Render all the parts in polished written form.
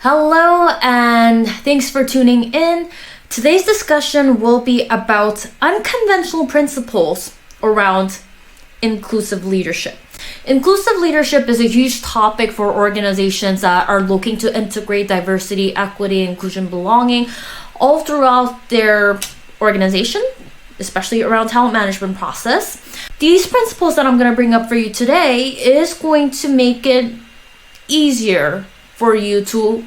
Hello, and thanks for tuning in. Today's discussion will be about unconventional principles around inclusive leadership. Inclusive leadership is a huge topic for organizations that are looking to integrate diversity, equity, inclusion, belonging all throughout their organization, especially around talent management process. These principles that I'm going to bring up for you today is going to make it easier for you to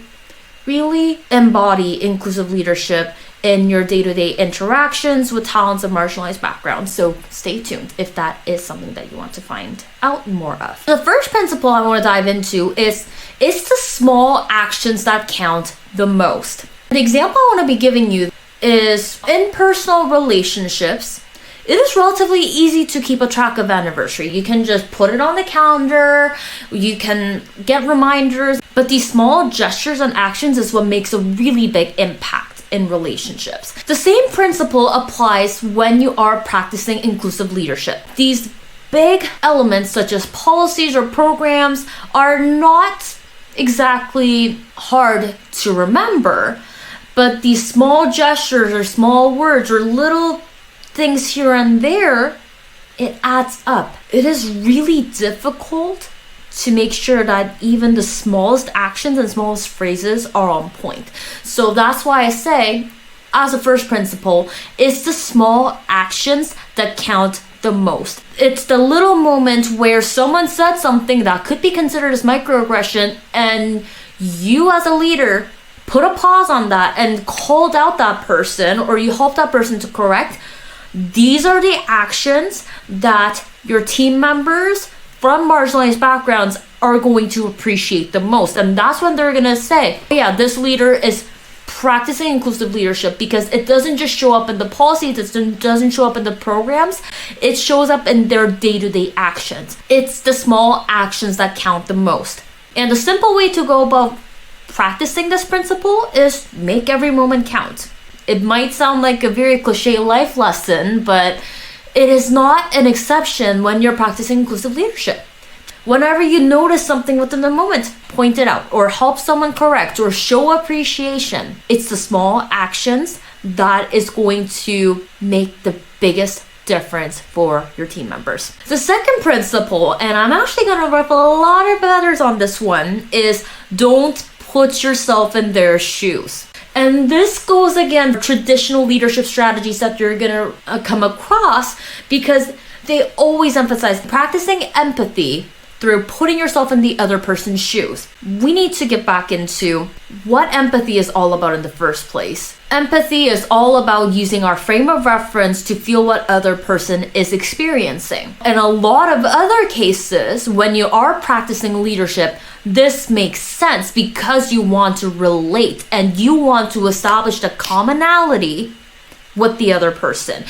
really embody inclusive leadership in your day-to-day interactions with talents of marginalized backgrounds. So stay tuned if that is something that you want to find out more of. The first principle I want to dive into is it's the small actions that count the most. The example I want to be giving you is in personal relationships. It is relatively easy to keep a track of anniversary. You can just put it on the calendar, you can get reminders, but these small gestures and actions is what makes a really big impact in relationships. The same principle applies when you are practicing inclusive leadership. These big elements such as policies or programs are not exactly hard to remember, but these small gestures or small words or little things here and there, it adds up. It is really difficult to make sure that even the smallest actions and smallest phrases are on point. So that's why I say, as a first principle, it's the small actions that count the most. It's the little moment where someone said something that could be considered as microaggression, and you as a leader put a pause on that and called out that person, or you helped that person to correct. These are the actions that your team members from marginalized backgrounds are going to appreciate the most. And that's when they're going to say, yeah, this leader is practicing inclusive leadership, because it doesn't just show up in the policies, it doesn't show up in the programs, it shows up in their day-to-day actions. It's the small actions that count the most. And the simple way to go about practicing this principle is make every moment count. It might sound like a very cliche life lesson, but it is not an exception when you're practicing inclusive leadership. Whenever you notice something within the moment, point it out or help someone correct or show appreciation. It's the small actions that is going to make the biggest difference for your team members. The second principle, and I'm actually going to ruffle a lot of feathers on this one, is don't put yourself in their shoes. And this goes again for traditional leadership strategies that you're going to come across, because they always emphasize practicing empathy through putting yourself in the other person's shoes. We need to get back into what empathy is all about in the first place. Empathy is all about using our frame of reference to feel what other person is experiencing. In a lot of other cases, when you are practicing leadership, this makes sense because you want to relate and you want to establish the commonality with the other person.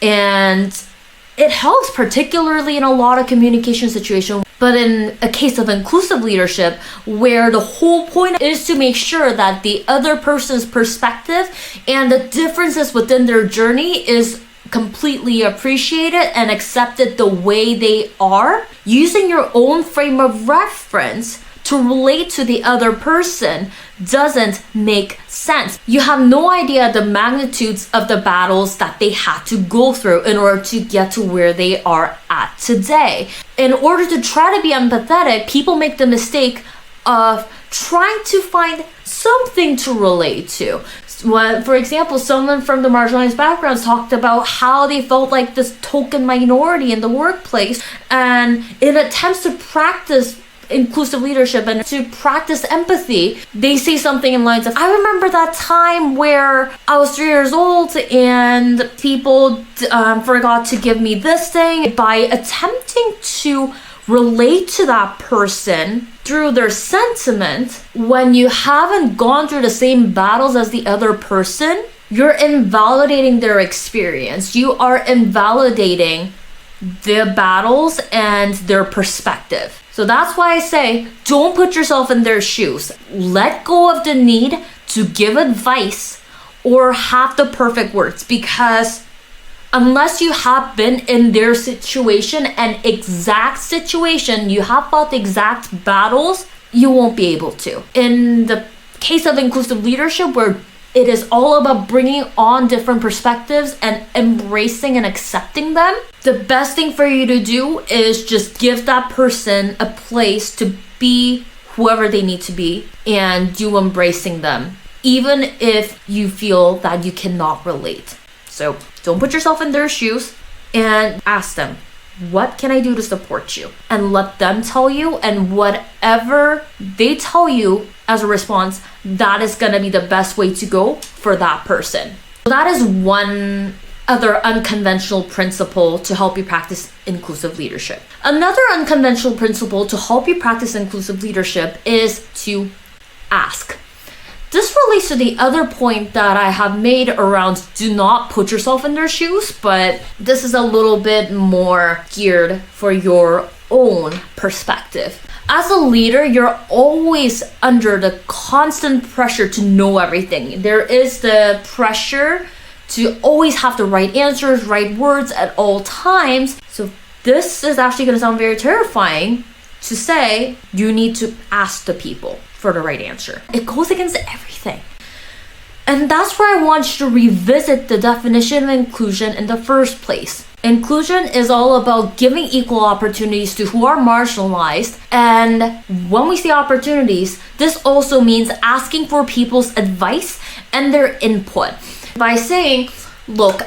And it helps particularly in a lot of communication situations. But in a case of inclusive leadership, where the whole point is to make sure that the other person's perspective and the differences within their journey is completely appreciated and accepted the way they are, using your own frame of reference to relate to the other person doesn't make sense. You have no idea the magnitudes of the battles that they had to go through in order to get to where they are at today. In order to try to be empathetic, people make the mistake of trying to find something to relate to. For example, someone from the marginalized backgrounds talked about how they felt like this token minority in the workplace, and in attempts to practice inclusive leadership and to practice empathy, they say something in lines of, I remember that time where I was 3 years old and people forgot to give me this thing. By attempting to relate to that person through their sentiment, when you haven't gone through the same battles as the other person, you're invalidating their experience. You are invalidating the battles and their perspective. So that's why I say, don't put yourself in their shoes. Let go of the need to give advice or have the perfect words, because unless you have been in their situation and exact situation, you have fought exact battles, you won't be able to. In the case of inclusive leadership where it is all about bringing on different perspectives and embracing and accepting them, the best thing for you to do is just give that person a place to be whoever they need to be, and you embracing them, even if you feel that you cannot relate. So don't put yourself in their shoes and ask them, what can I do to support you? And let them tell you, and whatever they tell you as a response, that is gonna be the best way to go for that person. That is one other unconventional principle to help you practice inclusive leadership. Another unconventional principle to help you practice inclusive leadership is to ask. This relates to the other point that I have made around do not put yourself in their shoes, but this is a little bit more geared for your own perspective. As a leader, you're always under the constant pressure to know everything. There is the pressure to always have the right answers, right words at all times. So this is actually going to sound very terrifying to say you need to ask the people for the right answer. It goes against everything. And that's where I want you to revisit the definition of inclusion in the first place. Inclusion is all about giving equal opportunities to who are marginalized. And when we say opportunities, this also means asking for people's advice and their input. By saying, look,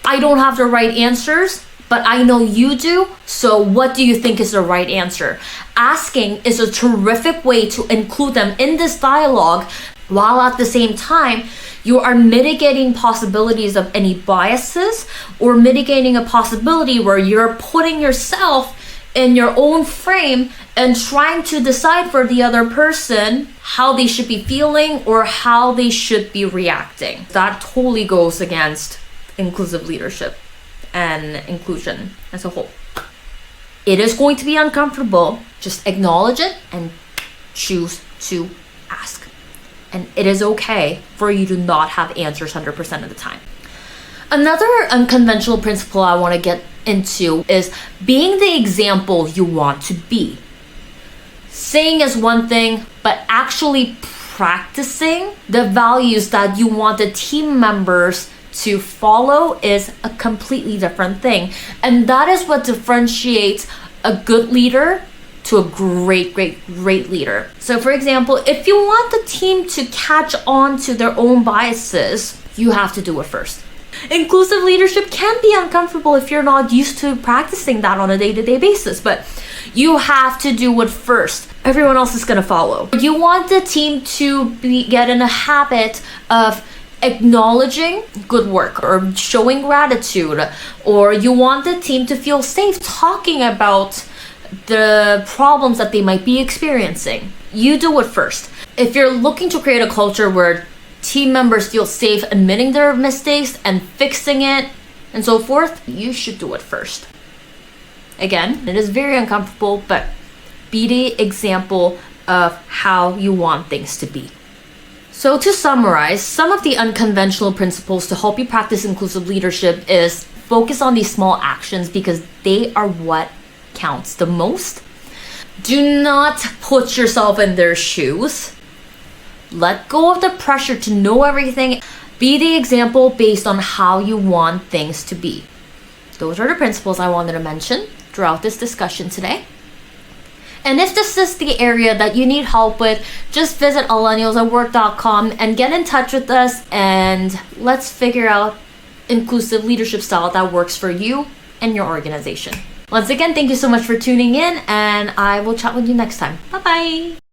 I don't have the right answers, but I know you do, so what do you think is the right answer? Asking is a terrific way to include them in this dialogue, while at the same time, you are mitigating possibilities of any biases, or mitigating a possibility where you're putting yourself in your own frame and trying to decide for the other person how they should be feeling or how they should be reacting. That totally goes against inclusive leadership and inclusion as a whole. It is going to be uncomfortable. Just acknowledge it and choose to ask. And it is okay for you to not have answers 100% of the time. Another unconventional principle I want to get into is being the example you want to be. Saying is one thing, but actually practicing the values that you want the team members to follow is a completely different thing. And that is what differentiates a good leader to a great leader. So for example, if you want the team to catch on to their own biases, you have to do it first. Inclusive leadership can be uncomfortable if you're not used to practicing that on a day-to-day basis, but you have to do it first. Everyone else is going to follow. You want the team to get in a habit of acknowledging good work or showing gratitude, or you want the team to feel safe talking about the problems that they might be experiencing. You do it first. If you're looking to create a culture where team members feel safe admitting their mistakes and fixing it and so forth, you should do it first. Again, it is very uncomfortable, but be the example of how you want things to be. So to summarize, some of the unconventional principles to help you practice inclusive leadership is focus on these small actions because they are what counts the most. Do not put yourself in their shoes. Let go of the pressure to know everything. Be the example based on how you want things to be. Those are the principles I wanted to mention throughout this discussion today. And if this is the area that you need help with, just visit millennialsatwork.com and get in touch with us, and let's figure out inclusive leadership style that works for you and your organization. Once again, thank you so much for tuning in, and I will chat with you next time. Bye-bye.